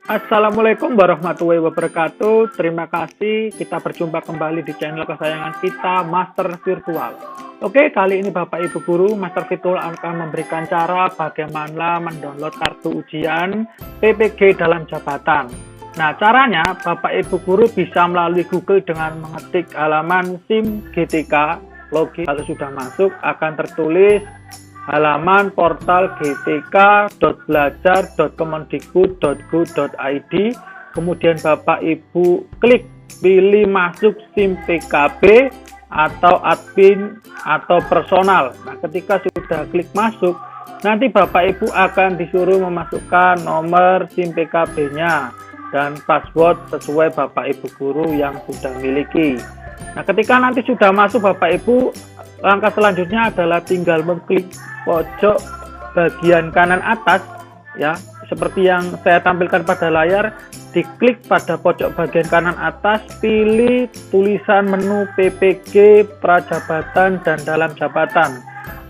Assalamualaikum warahmatullahi wabarakatuh. Terima kasih kita berjumpa kembali di channel kesayangan kita, Master Virtual. Oke, kali ini Bapak Ibu Guru, Master Virtual akan memberikan cara bagaimana mendownload kartu ujian PPG dalam jabatan. Nah, caranya Bapak Ibu Guru bisa melalui Google dengan mengetik halaman SIM GTK, login. Kalau sudah masuk akan tertulis halaman portal gtk.belajar.kemendikbud.go.id. Kemudian Bapak Ibu klik pilih masuk SIM PKB atau admin atau personal. Nah, ketika sudah klik masuk, nanti Bapak Ibu akan disuruh memasukkan nomor SIM PKB-nya dan password sesuai Bapak Ibu Guru yang sudah miliki. Nah, ketika nanti sudah masuk Bapak Ibu, langkah selanjutnya adalah tinggal mengklik pojok bagian kanan atas, ya, seperti yang saya tampilkan pada layar. Diklik pada pojok bagian kanan atas, pilih tulisan menu PPG prajabatan dan dalam jabatan.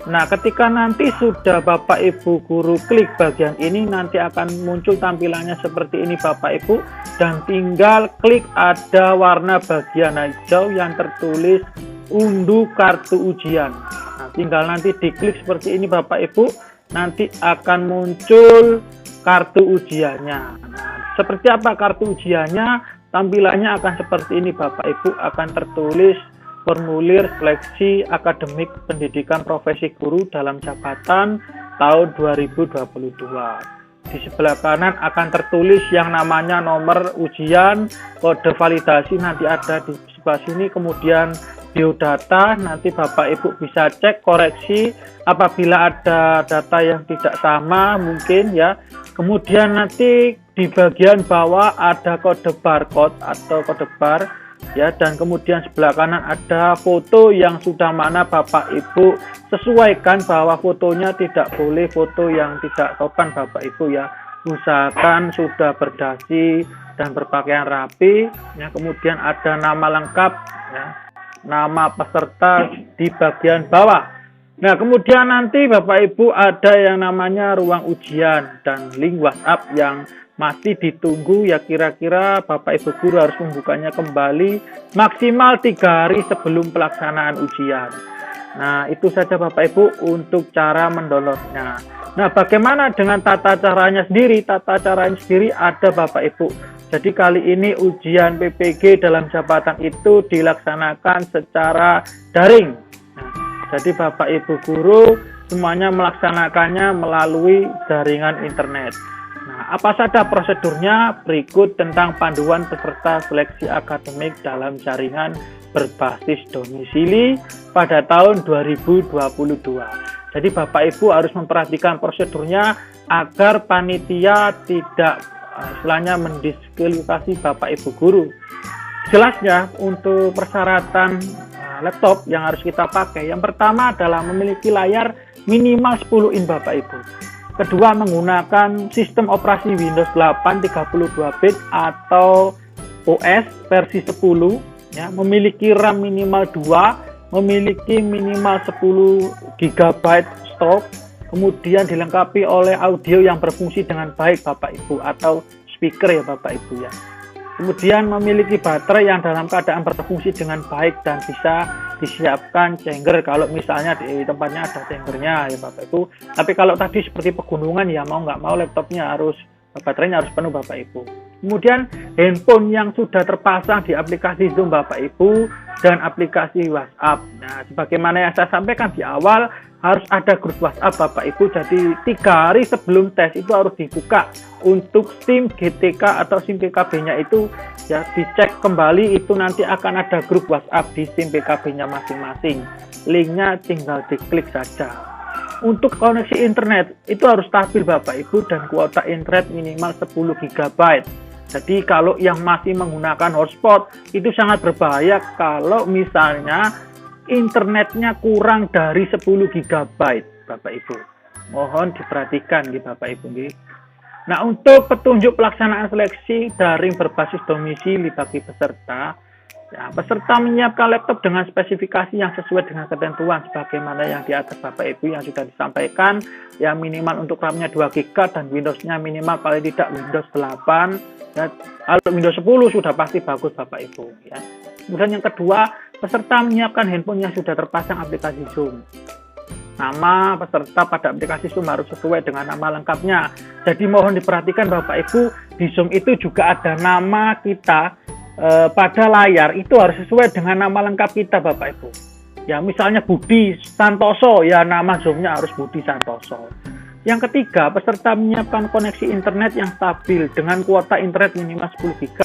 Nah, ketika nanti sudah Bapak Ibu Guru klik bagian ini, nanti akan muncul tampilannya seperti ini Bapak Ibu, dan tinggal klik ada warna bagian hijau yang tertulis unduh kartu ujian. Nah, tinggal nanti diklik seperti ini Bapak Ibu, nanti akan muncul kartu ujiannya. Nah, seperti apa kartu ujiannya? Tampilannya akan seperti ini Bapak Ibu, akan tertulis formulir seleksi akademik pendidikan profesi guru dalam jabatan tahun 2022. Di sebelah kanan akan tertulis yang namanya nomor ujian, kode validasi nanti ada di sebelah sini, kemudian biodata, nanti Bapak Ibu bisa cek koreksi apabila ada data yang tidak sama mungkin ya. Kemudian nanti di bagian bawah ada kode barcode atau kode bar ya, dan kemudian sebelah kanan ada foto yang sudah mana Bapak Ibu sesuaikan bahwa fotonya tidak boleh foto yang tidak sopan Bapak Ibu ya. Usahakan sudah berdasi dan berpakaian rapi ya. Kemudian ada nama lengkap ya, nama peserta di bagian bawah. Nah, kemudian nanti Bapak Ibu ada yang namanya ruang ujian dan link WhatsApp yang masih ditunggu ya. Kira-kira Bapak Ibu Guru harus membukanya kembali maksimal 3 hari sebelum pelaksanaan ujian. Nah, itu saja Bapak Ibu untuk cara mendownloadnya. Nah, bagaimana dengan tata caranya sendiri? Tata caranya sendiri ada Bapak Ibu. Jadi kali ini ujian PPG dalam jabatan itu dilaksanakan secara daring. Nah, jadi Bapak Ibu Guru semuanya melaksanakannya melalui jaringan internet. Nah, apa saja prosedurnya? Berikut tentang panduan peserta seleksi akademik dalam jaringan berbasis domisili pada tahun 2022. Jadi Bapak Ibu harus memperhatikan prosedurnya agar panitia tidak istilahnya mendiskualifikasi Bapak Ibu Guru. Jelasnya untuk persyaratan laptop yang harus kita pakai, yang pertama adalah memiliki layar minimal 10 in Bapak Ibu. Kedua, menggunakan sistem operasi Windows 8 32-bit atau OS versi 10 ya, memiliki RAM minimal 2, memiliki minimal 10 GB stok, kemudian dilengkapi oleh audio yang berfungsi dengan baik Bapak Ibu atau speaker ya Bapak Ibu ya. Kemudian memiliki baterai yang dalam keadaan berfungsi dengan baik dan bisa disiapkan charger kalau misalnya di tempatnya ada chargernya ya Bapak Ibu. Tapi kalau tadi seperti pegunungan ya mau nggak mau laptopnya harus, baterainya harus penuh Bapak Ibu. Kemudian handphone yang sudah terpasang di aplikasi Zoom Bapak Ibu dan aplikasi WhatsApp. Nah, sebagaimana yang saya sampaikan di awal, harus ada grup WhatsApp Bapak Ibu. Jadi 3 hari sebelum tes itu harus dibuka untuk SIM GTK atau SIM PKB-nya itu ya, dicek kembali, itu nanti akan ada grup WhatsApp di SIM PKB-nya masing-masing. Linknya tinggal diklik saja. Untuk koneksi internet itu harus stabil Bapak Ibu dan kuota internet minimal 10 GB. Jadi kalau yang masih menggunakan hotspot itu sangat berbahaya kalau misalnya internetnya kurang dari 10 GB Bapak Ibu. Mohon diperhatikan gitu Bapak Ibu. Nah, untuk petunjuk pelaksanaan seleksi daring berbasis domisili bagi peserta, Ya, peserta menyiapkan laptop dengan spesifikasi yang sesuai dengan ketentuan sebagaimana yang di atas Bapak Ibu yang sudah disampaikan. Ya, minimal untuk RAM-nya 2 GB dan Windows-nya minimal paling tidak Windows 8. Ya, kalau Windows 10 sudah pasti bagus Bapak Ibu. Ya. Kemudian yang kedua, peserta menyiapkan handphone yang sudah terpasang aplikasi Zoom. Nama peserta pada aplikasi Zoom harus sesuai dengan nama lengkapnya. Jadi mohon diperhatikan Bapak Ibu, di Zoom itu juga ada nama kita pada layar, itu harus sesuai dengan nama lengkap kita Bapak Ibu. Ya, misalnya Budi Santoso, ya nama Zoom-nya harus Budi Santoso. Yang ketiga, peserta menyiapkan koneksi internet yang stabil dengan kuota internet minimal 10 GB.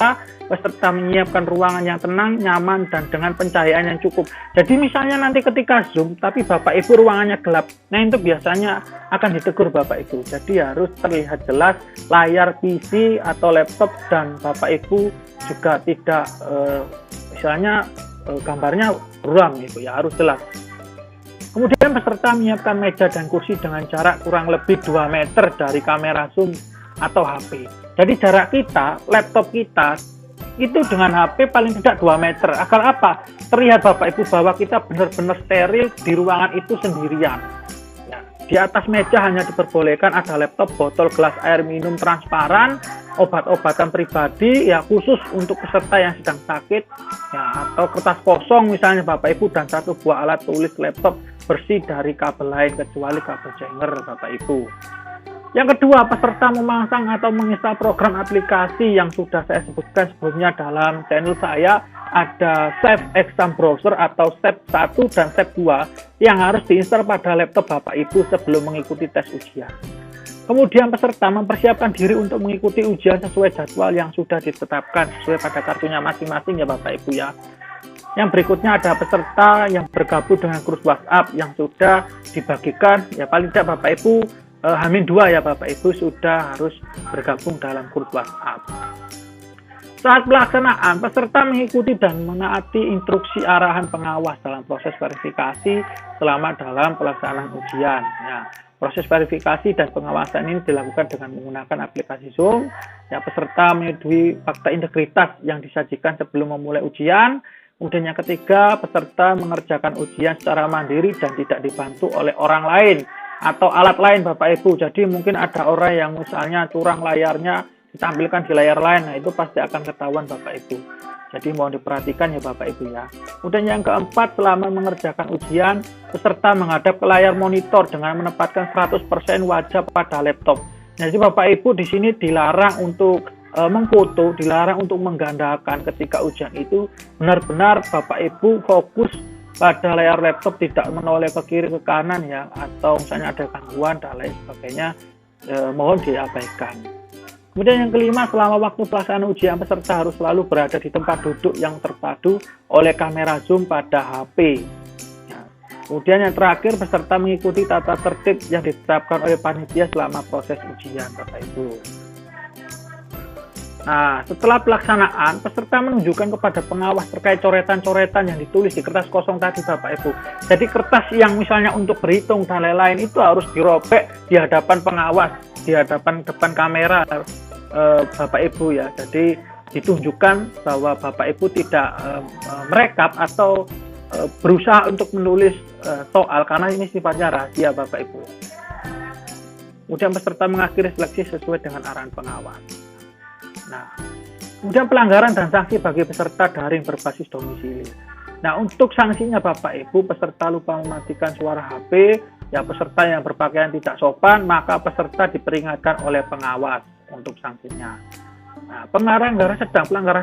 Peserta menyiapkan ruangan yang tenang, nyaman, dan dengan pencahayaan yang cukup. Jadi misalnya nanti ketika Zoom, tapi Bapak Ibu ruangannya gelap, nah itu biasanya akan ditegur Bapak Ibu. Jadi harus terlihat jelas layar PC atau laptop, dan Bapak Ibu juga tidak gambarnya buram gitu ya, harus jelas. Kemudian peserta menyiapkan meja dan kursi dengan jarak kurang lebih 2 meter dari kamera Zoom atau HP. Jadi jarak kita, laptop kita, itu dengan HP paling tidak 2 meter. Agar apa? Terlihat Bapak Ibu bahwa kita benar-benar steril di ruangan itu sendirian. Ya, di atas meja hanya diperbolehkan ada laptop, botol gelas air minum transparan, obat-obatan pribadi ya khusus untuk peserta yang sedang sakit, ya, atau kertas kosong misalnya Bapak Ibu, dan 1 buah alat tulis laptop bersih dari kabel lain kecuali kabel janger Bapak Ibu. Yang kedua, peserta memasang atau menginstal program aplikasi yang sudah saya sebutkan sebelumnya dalam channel saya. Ada Safe Exam Browser atau SAP 1 dan SAP 2 yang harus diinstal pada laptop Bapak Ibu sebelum mengikuti tes ujian. Kemudian peserta mempersiapkan diri untuk mengikuti ujian sesuai jadwal yang sudah ditetapkan sesuai pada kartunya masing-masing ya Bapak Ibu ya. Yang berikutnya ada peserta yang bergabung dengan grup WhatsApp yang sudah dibagikan, ya paling tidak Bapak Ibu H-2 ya Bapak Ibu sudah harus bergabung dalam grup WhatsApp. Saat pelaksanaan, peserta mengikuti dan menaati instruksi arahan pengawas dalam proses verifikasi selama dalam pelaksanaan ujian. Ya, proses verifikasi dan pengawasan ini dilakukan dengan menggunakan aplikasi Zoom. Ya, peserta menyetujui fakta integritas yang disajikan sebelum memulai ujian. Kemudian yang ketiga, peserta mengerjakan ujian secara mandiri dan tidak dibantu oleh orang lain atau alat lain Bapak Ibu. Jadi mungkin ada orang yang misalnya curang layarnya ditampilkan di layar lain, nah itu pasti akan ketahuan Bapak Ibu. Jadi mohon diperhatikan ya Bapak Ibu ya. Kemudian yang keempat, selama mengerjakan ujian, peserta menghadap ke layar monitor dengan menempatkan 100% wajah pada laptop. Jadi Bapak Ibu di sini dilarang untuk mengfoto, dilarang untuk menggandakan ketika ujian itu. Benar-benar Bapak Ibu fokus pada layar laptop, tidak menoleh ke kiri ke kanan ya, atau misalnya ada gangguan dan lain sebagainya, mohon diabaikan. Kemudian yang kelima, selama waktu pelaksanaan ujian peserta harus selalu berada di tempat duduk yang terpadu oleh kamera Zoom pada HP. Ya. Kemudian yang terakhir, peserta mengikuti tata tertib yang ditetapkan oleh panitia selama proses ujian Bapak Ibu. Nah, setelah pelaksanaan, peserta menunjukkan kepada pengawas terkait coretan-coretan yang ditulis di kertas kosong tadi Bapak Ibu. Jadi kertas yang misalnya untuk berhitung dan lain-lain itu harus dirobek di hadapan pengawas, di hadapan depan kamera Bapak Ibu ya. Jadi ditunjukkan bahwa Bapak Ibu tidak merekap atau berusaha untuk menulis soal karena ini sifatnya rahasia Bapak Ibu. Kemudian peserta mengakhiri seleksi sesuai dengan arahan pengawas. Nah, kemudian pelanggaran dan sanksi bagi peserta daring berbasis domisili. Nah, untuk sanksinya Bapak Ibu, peserta lupa mematikan suara HP, ya peserta yang berpakaian tidak sopan, maka peserta diperingatkan oleh pengawas untuk sanksinya. Nah, pelanggaran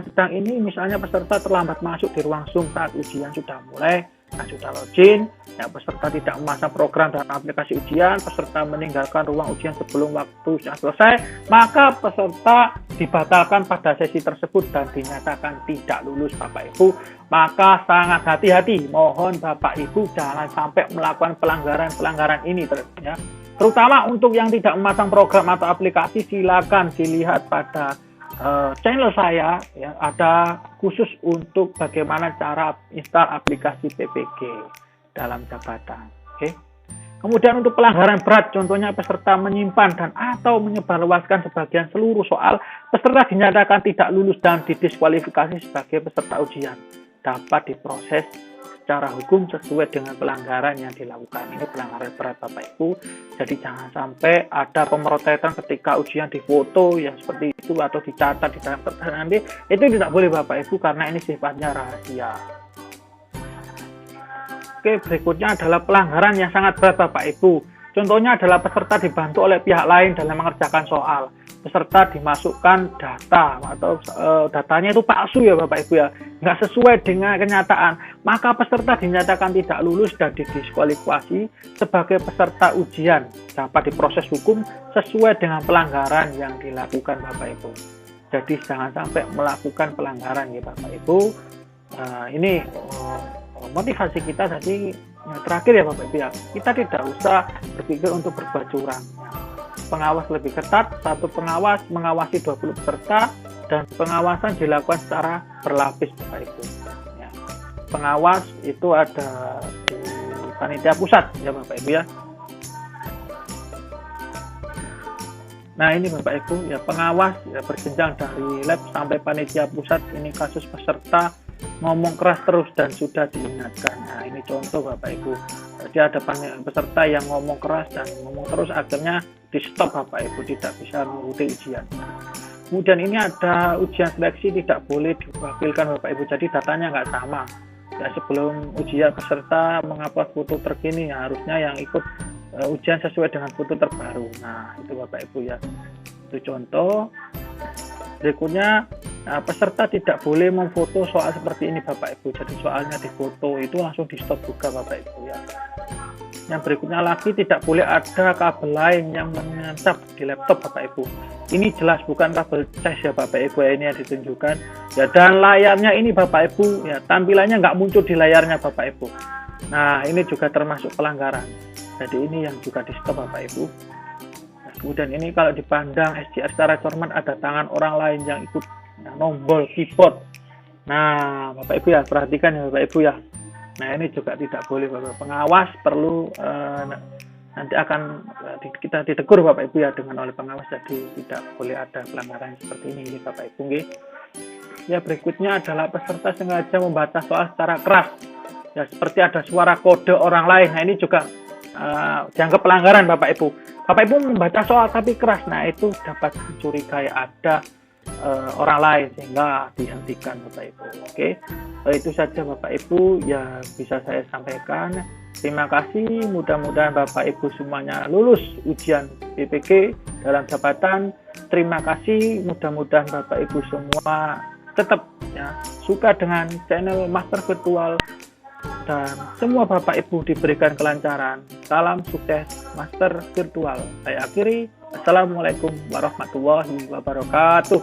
sedang ini misalnya peserta terlambat masuk di ruang Zoom saat ujian sudah mulai, sudah login, ya peserta tidak memasang program dan aplikasi ujian, peserta meninggalkan ruang ujian sebelum waktu sudah selesai, maka peserta dibatalkan pada sesi tersebut dan dinyatakan tidak lulus Bapak Ibu. Maka sangat hati-hati, mohon Bapak Ibu jangan sampai melakukan pelanggaran ini ya. Terutama untuk yang tidak memasang program atau aplikasi, silakan dilihat pada channel saya ya, ada khusus untuk bagaimana cara install aplikasi PPG dalam jabatan. Oke. Kemudian untuk pelanggaran berat, contohnya peserta menyimpan dan atau menyebarluaskan sebagian seluruh soal, peserta dinyatakan tidak lulus dan didiskualifikasi sebagai peserta ujian. dapat diproses secara hukum sesuai dengan pelanggaran yang dilakukan. Ini pelanggaran berat Bapak Ibu. Jadi jangan sampai ada pemrotetan ketika ujian difoto yang seperti itu atau dicatat di dalam kertas nanti. Itu tidak boleh Bapak Ibu karena ini sifatnya rahasia. Oke, berikutnya adalah pelanggaran yang sangat berat Bapak Ibu. Contohnya adalah peserta dibantu oleh pihak lain dalam mengerjakan soal. Peserta dimasukkan data atau datanya itu palsu ya Bapak Ibu ya, nggak sesuai dengan kenyataan. Maka peserta dinyatakan tidak lulus dan didiskualifikasi sebagai peserta ujian, dapat diproses hukum sesuai dengan pelanggaran yang dilakukan Bapak Ibu. Jadi jangan sampai melakukan pelanggaran ya Bapak Ibu. Ini motivasi kita tadi yang terakhir ya Bapak Ibu ya, kita tidak usah berpikir untuk berbuat curang. Pengawas lebih ketat, satu pengawas mengawasi 20 peserta dan pengawasan dilakukan secara berlapis Bapak Ibu. Ya. Pengawas itu ada di panitia pusat ya Bapak Ibu ya. Nah ini Bapak Ibu ya, pengawas ya berjenjang dari lab sampai panitia pusat. Ini kasus peserta ngomong keras terus dan sudah diingatkan. Nah ini contoh Bapak Ibu. Jadi ada peserta yang ngomong keras dan ngomong terus, akhirnya di stop Bapak Ibu, tidak bisa mengikuti ujian. Kemudian ini ada ujian seleksi tidak boleh diwakilkan Bapak Ibu, jadi datanya nggak sama. Ya sebelum ujian peserta mengupload foto terkini, ya, harusnya yang ikut ujian sesuai dengan foto terbaru. Nah itu Bapak Ibu ya, itu contoh. Berikutnya peserta tidak boleh memfoto soal seperti ini Bapak Ibu, jadi soalnya difoto itu langsung di stop juga Bapak Ibu ya. Yang berikutnya lagi, tidak boleh ada kabel lain yang menancap di laptop Bapak Ibu. Ini jelas bukan kabel cas ya Bapak Ibu ya, ini yang ditunjukkan ya. Dan layarnya ini Bapak Ibu ya, tampilannya nggak muncul di layarnya Bapak Ibu. Nah ini juga termasuk pelanggaran, jadi ini yang juga di stop Bapak Ibu. Nah, kemudian ini kalau dipandang SJR secara cermat, ada tangan orang lain yang ikut nombol keyboard. Nah Bapak Ibu ya, perhatikan ya Bapak Ibu ya. Nah ini juga tidak boleh Bapak. Pengawas perlu nanti akan kita ditegur Bapak Ibu ya dengan oleh pengawas, jadi tidak boleh ada pelanggaran seperti ini Bapak Ibu. Ya berikutnya adalah peserta sengaja membaca soal secara keras. Ya seperti ada suara kode orang lain. Nah ini juga dianggap pelanggaran Bapak Ibu. Bapak Ibu membaca soal tapi keras. Nah itu dapat dicurigai ada orang lain sehingga dihentikan Bapak Ibu. Oke, itu saja Bapak Ibu yang bisa saya sampaikan. Terima kasih, mudah-mudahan Bapak Ibu semuanya lulus ujian BPK dalam jabatan. Terima kasih, mudah-mudahan Bapak Ibu semua tetap ya suka dengan channel Master Virtual dan semua Bapak Ibu diberikan kelancaran. Salam sukses Master Virtual. Saya akhiri. Assalamualaikum warahmatullahi wabarakatuh.